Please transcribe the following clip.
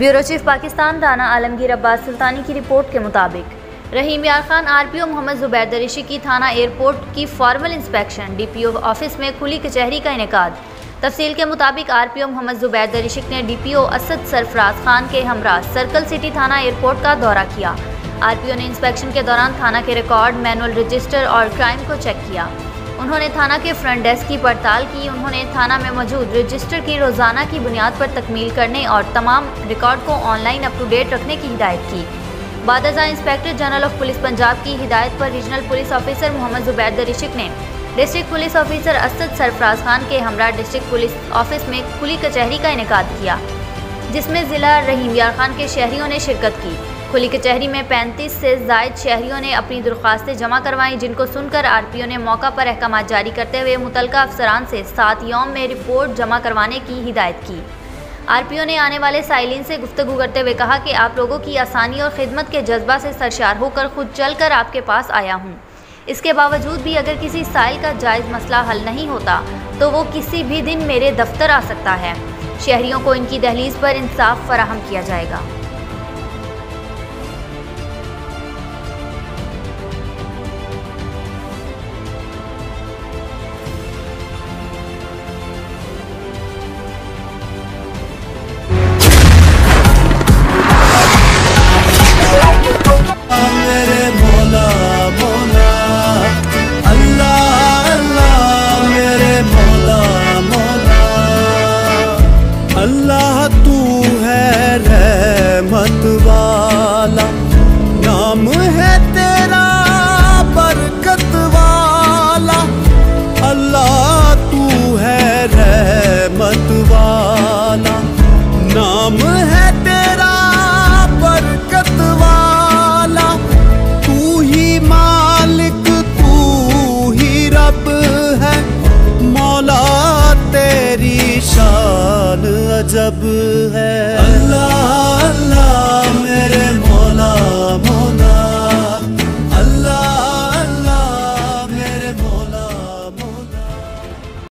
Bureau chief Pakistan Rana Alamgir Abbas सुल्तानी की report के मुताबिक रहीम यार खान आरपीओ मोहम्मद जुबैर दरिशी की थाना एयरपोर्ट की फॉर्मल इंस्पेक्शन, डीपीओ ऑफिस में खुली कचहरी का इनेकाद। तफसील के मुताबिक आरपीओ मोहम्मद जुबैर दरिशी ने डीपीओ असद सरफराज खान के हमरा सर्कल सिटी थाना एयरपोर्ट का दौरा किया। आरपीओ ने इंस्पेक्शन के दौरान थाना के रिकॉर्ड, मैनुअल रजिस्टर और क्राइम को चेक किया। उन्होंने थाना के फ्रंट डेस्क की पड़ताल की। उन्होंने थाना में मौजूद रजिस्टर की रोज़ाना की बुनियाद पर तकमील करने और तमाम रिकॉर्ड को ऑनलाइन अप टू डेट रखने की हिदायत की। बादशाह inspector general of police Punjab की हिदायत पर regional police officer Mohammad Zubair Darishi ने district police officer Asad Sarfaraz Khan के हमरा डिस्ट्रिक्ट पुलिस ऑफिस में खुली कचहरी का इनेकाद किया, जिसमें ज़िला रहीम यार खान के शहरियों ने शिरकत की। खुली कचहरी में 35 से ज़ायद शहरियों ने अपनी दरख्वास्तें जमा करवाईं, जिनको सुनकर आरपीओ ने मौका पर अहकामात जारी करते हुए मुतलका अफसरान से 7 यौम में रिपोर्ट जमा करवाने की हिदायत की। आरपीओ ने आने वाले साइलिन से गुफ्तगू करते हुए कहा कि आप लोगों की आसानी और खिदमत के जज्बा से सरशार होकर खुद चल कर आपके पास आया हूँ। इसके बावजूद भी अगर किसी साइल का जायज़ मसला हल नहीं होता तो वो किसी भी दिन मेरे दफ्तर आ सकता है। शहरियों को इनकी दहलीज पर इंसाफ फराहम किया जाएगा।